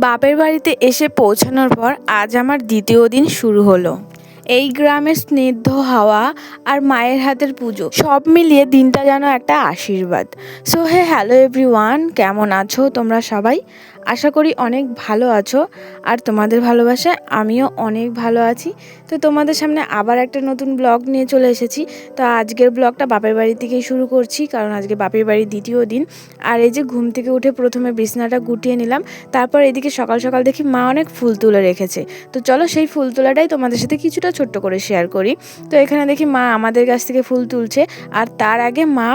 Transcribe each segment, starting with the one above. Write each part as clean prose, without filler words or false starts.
বাপের বাড়িতে এসে পৌঁছানোর পর আজ আমার দ্বিতীয় দিন শুরু হলো। এই গ্রামের স্নিগ্ধ হাওয়া আর মায়ের হাতের পুজো সব মিলিয়ে দিনটা যেন একটা আশীর্বাদ। সো হ্যালো এভরিওয়ান, কেমন আছো তোমরা সবাই? আশা করি অনেক ভালো আছো, আর তোমাদের ভালোবাসায় আমিও অনেক ভালো আছি। তো তোমাদের সামনে আবার একটা নতুন ব্লগ নিয়ে চলে এসেছি। তো আজকের ব্লগটা বাপের বাড়ি থেকেই শুরু করছি, কারণ আজকে বাপের বাড়ির দ্বিতীয় দিন। আর এই যে ঘুম থেকে উঠে প্রথমে বিছনাটা গুটিয়ে নিলাম, তারপর এদিকে সকাল সকাল দেখি মা অনেক ফুল তুলে রেখেছে। তো চলো সেই ফুল তোলাটাই তোমাদের সাথে কিছুটা ছোট্ট করে শেয়ার করি। তো এখানে দেখি মা আমাদের কাছ থেকে ফুল তুলছে, আর তার আগে মা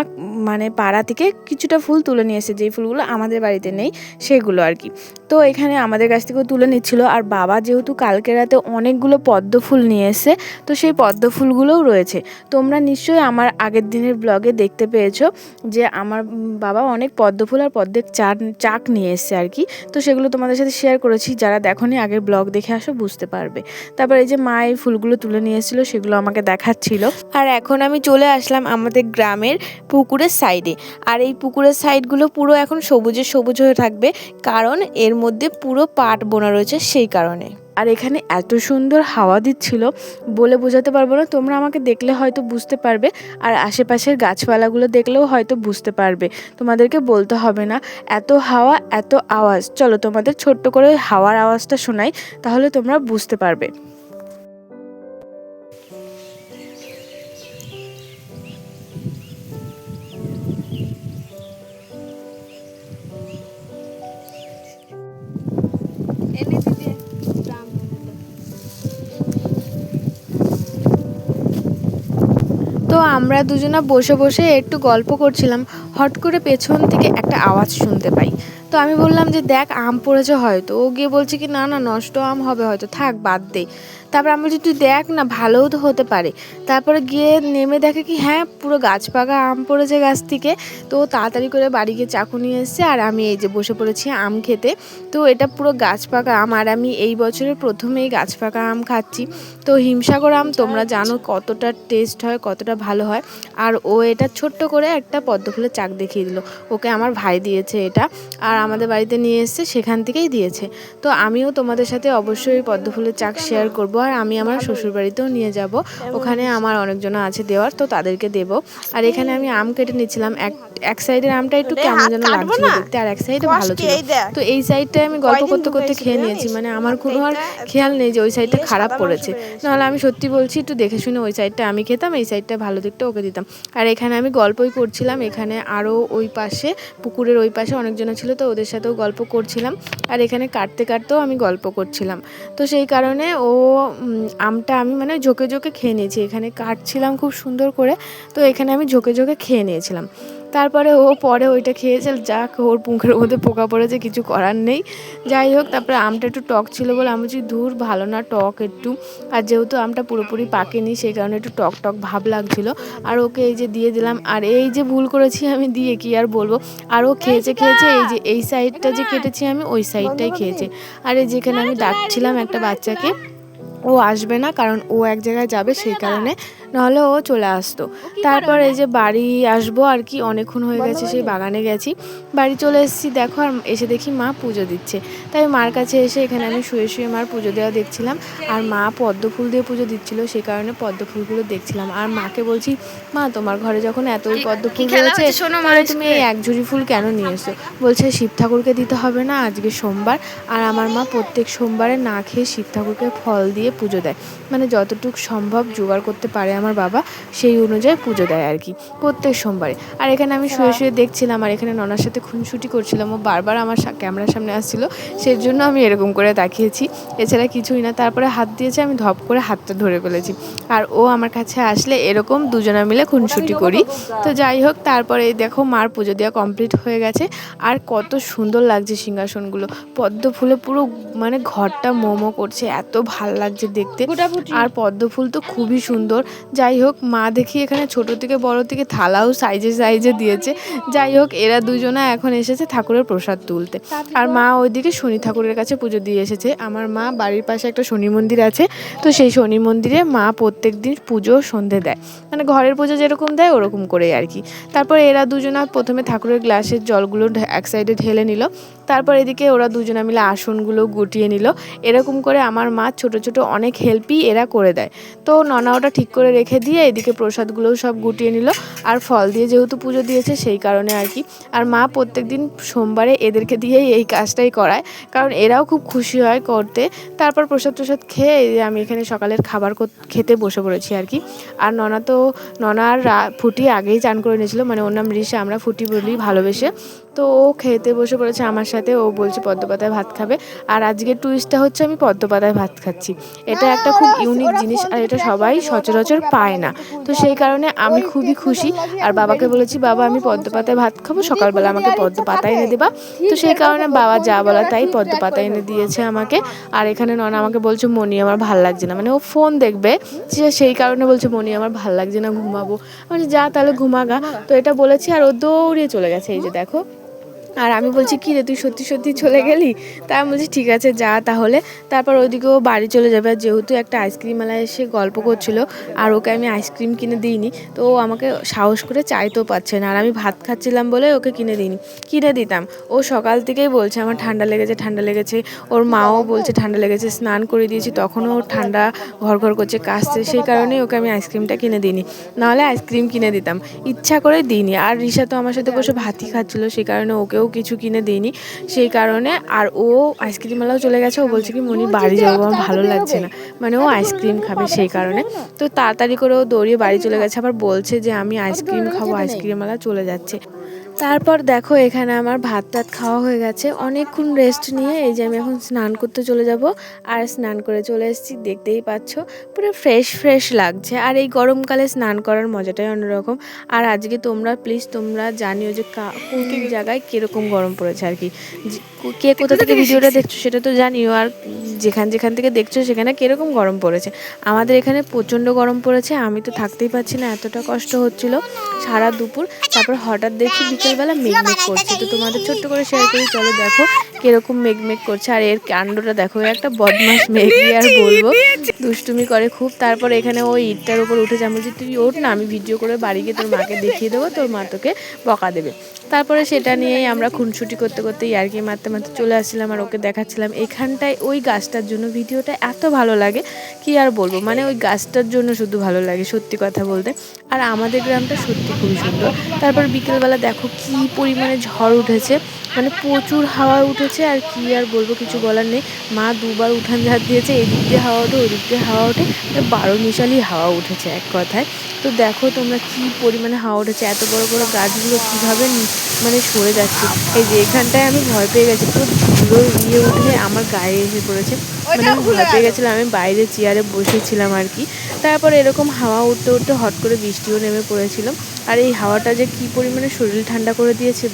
মানে পাড়া থেকে কিছুটা ফুল তুলে নিয়ে এসেছে, যেই ফুলগুলো আমাদের বাড়িতে নেই সেগুলো আর কি। তো এখানে আমাদের কাছ থেকেও তুলে নিচ্ছিল। আর বাবা যেহেতু কালকে রাতে অনেকগুলো পদ্ম ফুল নিয়ে এসে, তো সেই পদ্ম ফুলগুলোও রয়েছে। তোমরা নিশ্চয়ই আমার আগের দিনের ব্লগে দেখতে পেয়েছো যে আমার বাবা অনেক পদ্ম ফুল আর পদ্মের চাক নিয়ে এসছে আর কি। তো সেগুলো তোমাদের সাথে শেয়ার করেছি, যারা দেখোনি আগের ব্লগ দেখে আসো বুঝতে পারবে। তারপর এই যে মা এই ফুলগুলো তুলে নিয়ে এসেছিলো, সেগুলো আমাকে দেখাচ্ছিল। আর এখন আমি চলে আসলাম আমাদের গ্রামের পুকুরের সাইডে। আর এই পুকুরের সাইডগুলো পুরো এখন সবুজে সবুজ হয়ে থাকবে, কারণ এর মধ্যে পুরো পাট বোনা রয়েছে সেই কারণে। আর এখানে এত সুন্দর হাওয়া দিচ্ছিল, বলে বোঝাতে পারবো না। তোমরা আমাকে দেখলে হয়তো বুঝতে পারবে, আর আশেপাশের গাছপালাগুলো দেখলেও হয়তো বুঝতে পারবে, তোমাদেরকে বলতে হবে না। এত হাওয়া, এত আওয়াজ। চলো তোমাদের ছোট্ট করে হাওয়ার আওয়াজটা শোনাই, তাহলে তোমরা বুঝতে পারবে। তো আমরা দুজনা বসে বসে একটু গল্প করছিলাম, হট করে পেছন থেকে একটা আওয়াজ শুনতে পাই। তো আমি বললাম যে দেখ আম পড়েছে হয়তো। ও গিয়ে বলছে কি না না, নষ্ট আম হবে হয়তো, থাক বাদ দে। তারপর আমি বলছি তুই দেখ না, ভালোও তো হতে পারে। তারপরে গিয়ে নেমে দেখে কি হ্যাঁ, পুরো গাছ পাকা আম পড়েছে গাছ থেকে। তো তাড়াতাড়ি করে বাড়ি গিয়ে চাকু নিয়ে এসছে, আর আমি এই যে বসে পড়েছি আম খেতে। তো এটা পুরো গাছ পাকা আম, আর আমি এই বছরের প্রথমেই গাছ পাকা আম খাচ্ছি। তো হিমসাগর আম তোমরা জানো কতটা টেস্ট হয়, কতটা ভালো হয়। আর ও এটা ছোট্ট করে একটা পদ্ম ফুলের চাক দেখিয়ে দিল, ওকে আমার ভাই দিয়েছে এটা, আর আমাদের বাড়িতে নিয়ে এসছে, সেখান থেকেই দিয়েছে। তো আমিও তোমাদের সাথে অবশ্যই পদ্ম ফুলের চাক শেয়ার করব, আর আমি আমার শ্বশুর বাড়িতেও নিয়ে যাব, ওখানে আমার অনেকজন আছে দেওয়ার, তো তাদেরকে দেব। আর এখানে আমি আম কেটে নিচ্ছিলাম, এক সাইডের আমটা একটু কেমন যেন লাগছিল দেখতে, আর এক সাইডে ভালো ছিল। তো এই সাইডটায় আমি গল্প করতে করতে খেয়ে নিয়েছি, মানে আমার কোনো আর খেয়াল নেই যে ওই সাইডটা খারাপ পড়েছে। নাহলে আমি সত্যি বলছি, একটু দেখে শুনে ওই সাইডটা আমি খেতাম, এই সাইডটা ভালো দিকটা ওকে দিতাম। আর এখানে আমি গল্পই করছিলাম, এখানে আরও ওই পাশে পুকুরের ওই পাশে অনেকজন ছিল, তো ওদের সাথেও গল্প করছিলাম। আর এখানে কাটতে কাটতেও আমি গল্প করছিলাম। তো সেই কারণে আমটা আমি মানে ঝোঁকে ঝোঁকে খেয়ে নিয়েছি, এখানে কাটছিলাম খুব সুন্দর করে, তো এখানে আমি ঝোঁকে ঝোঁকে খেয়ে নিয়েছিলাম। তারপরে ও পরে ওইটা খেয়েছে, যাক ওর মুখের মধ্যে পোকা পড়েছে, কিছু করার নেই। যাই হোক, তারপরে আমটা একটু টক ছিল বলে আমি বলছি ধুর ভালো না টক একটু। আর যেহেতু আমটা পুরোপুরি পাকেনি, সেই কারণে একটু টক টক ভাব লাগছিল। আর ওকে এই যে দিয়ে দিলাম, আর এই যে ভুল করেছি আমি দিয়ে, কি আর বলবো। আর ও খেয়েছে এই যে এই সাইডটা যে কেটেছি আমি, ওই সাইডটাই খেয়েছে। আর এই যেখানে আমি ডাকছিলাম একটা বাচ্চাকে, ও আসবে না, কারণ ও এক জায়গায় যাবে সেই কারণে, নাহলে ও চলে আসতো। তারপর এই যে বাড়ি আসবো আর কি, অনেকক্ষণ হয়ে গেছে সেই বাগানে গেছি, বাড়ি চলে এসেছি দেখো। আর এসে দেখি মা পুজো দিচ্ছে, তাই মার কাছে এসে এখানে আমি শুয়ে শুয়ে মার পুজো দেওয়া দেখছিলাম। আর মা পদ্ম ফুল দিয়ে পুজো দিচ্ছিল, সেই কারণে পদ্ম ফুলগুলো দেখছিলাম। আর মাকে বলছি মা তোমার ঘরে যখন এতই পদ্ম ফুল রয়েছে, তাহলে তুমি এই এক ঝুড়ি ফুল কেন নিয়ে এসো? বলছে শিব ঠাকুরকে দিতে হবে না, আজকে সোমবার। আর আমার মা প্রত্যেক সোমবারে না খেয়ে শিব ঠাকুরকে ফল দিয়ে পুজো দেয়, মানে যতটুকু সম্ভব জোগাড় করতে পারে আমার বাবা, সেই অনুযায়ী পুজো দেয় আর কি প্রত্যেক সোমবারে। আর এখানে আমি শুয়ে শুয়ে দেখছিলাম, আর এখানে ননার সাথে খুনসুটি করছিলাম, ও বারবার আমার ক্যামেরার সামনে আসছিল, সেই জন্য আমি এরকম করে তাকিয়েছি, এছাড়া কিছুই না। তারপরে হাত দিয়েছে, আমি ধপ করে হাতটা ধরে ফেলেছি। আর ও আমার কাছে আসলে এরকম দুজনা মিলে খুনসুটি করি। তো যাই হোক, তারপরে দেখো মার পুজো দেওয়া কমপ্লিট হয়ে গেছে। আর কত সুন্দর লাগছে সিংহাসনগুলো, পদ্ম ফুলে পুরো মানে ঘরটা মোমো করছে, এত ভাল লাগছে দেখতে। আর পদ্ম ফুল তো খুবই সুন্দর, যাই হোক, মা দেখি এখানে ছোট থেকে বড় থেকে থালাও সাইজে সাইজে দিয়েছে। যাই হোক, এরা দুজনা এখন এসেছে ঠাকুরের প্রসাদ তুলতে, আর মা ওইদিকে শনি ঠাকুরের কাছে পুজো দিয়ে এসেছে। আমার মা বাড়ির পাশে একটা শনি মন্দির আছে, তো সেই শনি মন্দিরে মা প্রত্যেক দিন পুজো সন্ধে দেয়, মানে ঘরের পুজো যেরকম দেয় ওরকম করেই আর কি। তারপর এরা দুজনা প্রথমে ঠাকুরের গ্লাসের জলগুলো এক সাইডে ঢেলে নিল, তারপর এদিকে ওরা দুজনা মিলে আসনগুলো গুটিয়ে নিল। এরকম করে আমার মা ছোট ছোট অনেক হেল্পই এরা করে দেয়। তো ননা ওটা ঠিক করে রেখে দিয়ে এদিকে প্রসাদগুলোও সব গুটিয়ে নিল, আর ফল দিয়ে যেহেতু পুজো দিয়েছে সেই কারণে আর কি। আর মা প্রত্যেক দিন সোমবারে এদেরকে দিয়েই এই কাজটাই করায়, কারণ এরাও খুব খুশি হয় করতে। তারপর প্রসাদ খেয়ে আমি এখানে সকালের খাবার খেতে বসে পড়েছি আর কি। আর ননার ফুটি আগেই চান করে নিয়েছিল, মানে ওর নাম ঋষা, আমরা ফুটি বলি ভালোবেসে। তো ও খেতে বসে পড়েছে আমার সাথে, ও বলছে পদ্ম পাতায় ভাত খাবে। আর আজকের টুইস্টটা হচ্ছে আমি পদ্ম পাতায় ভাত খাচ্ছি। এটা একটা খুব ইউনিক জিনিস, আর এটা সবাই সচরাচর পায় না, তো সেই কারণে আমি খুবই খুশি। আর বাবাকে বলেছি, বাবা আমি পদ্ম পাতায় ভাত খাবো, সকালবেলা আমাকে পদ্ম পাতা এনে দেবা। তো সেই কারণে বাবা যা বলা তাই পদ্ম পাতা এনে দিয়েছে আমাকে। আর এখানে ননা আমাকে বলছে মনি আমার ভাল লাগছে না, মানে ও ফোন দেখবে, সেই কারণে বলছে মনি আমার ভাল লাগছে না, ঘুমাবো। আমি যা তাহলে ঘুমাগা, তো এটা বলেছি আর ও দৌড়িয়ে চলে গেছে, এই যে দেখো। আর আমি বলছি কী রে তুই সত্যি সত্যি চলে গেলি? তা আমি বলছি ঠিক আছে যা তাহলে। তারপর ওইদিকেও বাড়ি চলে যাবে, আর যেহেতু একটা আইসক্রিমওয়ালা এসে গল্প করছিল, আর ওকে আমি আইসক্রিম কিনে দিইনি, তো ও আমাকে সাহস করে চাইতেও পারছে না, আর আমি ভাত খাচ্ছিলাম বলে ওকে কিনে দিইনি। কিনে দিতাম, ও সকাল থেকেই বলছে আমার ঠান্ডা লেগেছে ঠান্ডা লেগেছে। ওর মাও বলছে ঠান্ডা লেগেছে, স্নান করে দিয়েছি তখনও ওর ঠান্ডা ঘর করছে কাশছে, সেই কারণেই ওকে আমি আইসক্রিমটা কিনে দিইনি, নাহলে আইসক্রিম কিনে দিতাম, ইচ্ছা করে দিইনি। আর ঋষা তো আমার সাথে বসে ভাতই খাচ্ছিলো, সেই কারণে ওকেও কিছু কিনে দিইনি, সেই কারণে। আর ও আইসক্রিমওয়ালাও চলে গেছে, ও বলছে কি মনি বাড়ি যাবো, আমার ভালো লাগছে না, মানে ও আইসক্রিম খাবে সেই কারণে। তো তাড়াতাড়ি করে ও দৌড়িয়ে বাড়ি চলে গেছে, আবার বলছে যে আমি আইসক্রিম খাবো, আইসক্রিমওয়ালা চলে যাচ্ছে। তারপর দেখো এখানে আমার ভাত টাত খাওয়া হয়ে গেছে, অনেকক্ষণ রেস্ট নিয়ে এই যে আমি এখন স্নান করতে চলে যাব। আর স্নান করে চলে এসেছি, দেখতেই পাচ্ছ পুরো ফ্রেশ ফ্রেশ লাগছে। আর এই গরমকালে স্নান করার মজাটাই অন্যরকম। আর আজকে তোমরা প্লিজ তোমরা জানিও যে কোন জায়গায় কীরকম গরম পড়েছে আর কি, কে কোথা থেকে ভিডিওটা দেখছো সেটা তো জানিও। আর যেখান থেকে দেখছো সেখানে কীরকম গরম পড়েছে। আমাদের এখানে প্রচণ্ড গরম পড়েছে, আমি তো থাকতেই পারছি না, এতটা কষ্ট হচ্ছিল সারা দুপুর। তারপর হঠাৎ দেখি বিকেলবেলা মেঘমেঘ করছে, তো তোমাদের ছোট্ট করে শেয়ার করি, চলো দেখো কিরকম মেঘমেঘ করছে। আর এর কাণ্ডটা দেখো, একটা বদমাস মেঘই আর বলবো, দুষ্টুমি করে খুব। তারপর এখানে ওই ইটটার উপর উঠে যাবো, যে তুই ওঠ না, আমি ভিডিও করে বাড়ি গিয়ে তোর মাকে দেখিয়ে দেবো, তোর মা তোকে বকা দেবে। তারপরে সেটা নিয়েই আমরা খুনসুটি করতে করতে ইয়ার্কি মারতে মারতে চলে আসছিলাম, আর ওকে দেখাচ্ছিলাম এখানটায় ওই গাছটার জন্য ভিডিওটা এত ভালো লাগে কি আর বলবো, মানে ওই গাছটার জন্য শুধু ভালো লাগে সত্যি কথা বলতে। আর আমাদের গ্রামটা সত্যি খুবই সুন্দর। তারপর বিকেলবেলা দেখো কি পরিমাণে ঝড় উঠেছে, মানে প্রচুর হাওয়া উঠেছে, আর কি আর বলবো, কিছু বলার নেই। মা দুবার উঠান ঝাড় দিয়েছে, এদিক দিয়ে হাওয়া ওঠে ওদিক দিয়ে হাওয়া ওঠে, 12 মিশালি হাওয়া উঠেছে এক কথায়। তো দেখো তোমরা কি পরিমাণে হাওয়া উঠেছে, এত বড় বড় গাছগুলো কীভাবে মানে সরে যাচ্ছে। এই যে এখানটায় আমি ভয় পেয়ে গেছি, পুরো ধুলো উঠে আমার গায়ে এসে পড়েছে, মানে আমি ভয় পেয়ে গেছিলাম, আমি বাইরে চেয়ারে বসেছিলাম আর কি। তারপর এরকম হাওয়া উঠতে উঠতে হট করে বৃষ্টিও নেমে পড়েছিল। আর এই হাওয়াটা যে কী পরিমাণে শরীর ঠান্ডা করে দিয়েছে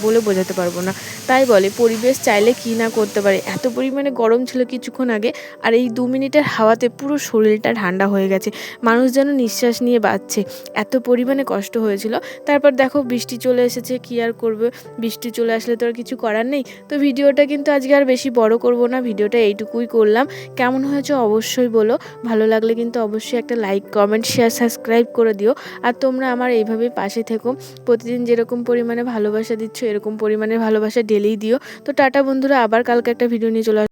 বলে বোঝাতে পারবো না। তাই বলে পরিবেশ চাইলে কি না করতে পারে, এত পরিমাণে গরম ছিল কিছুক্ষণ আগে, আর এই 2 মিনিটের হাওয়াতে পুরো শরীরটা ঠান্ডা হয়ে গেছে, মানুষ যেন নিঃশ্বাস নিয়ে বাঁচছে, এত পরিমাণে কষ্ট হয়েছিল। তারপর দেখো বৃষ্টি চলে এসেছে, কি আর করবে, বৃষ্টি চলে আসলে তো আর কিছু করার নেই। তো ভিডিওটা কিন্তু আজকে আর বেশি বড় করব না, ভিডিওটা এইটুকুই করলাম। কেমন হয়েছে অবশ্যই বলো, ভালো লাগলে কিন্তু অবশ্যই একটা লাইক কমেন্ট শেয়ার সাবস্ক্রাইব করে দিও। আর তোমরা আমার এইভাবে পাশে থেকো, প্রতিদিন যেরকম পরিমাণে ভালোবাসা দিচ্ছ এরকম পরিমাণে ভালোবাসা ডেলিই দিও। তো টাটা বন্ধুরা, আবার কালকে একটা ভিডিও নিয়ে চলে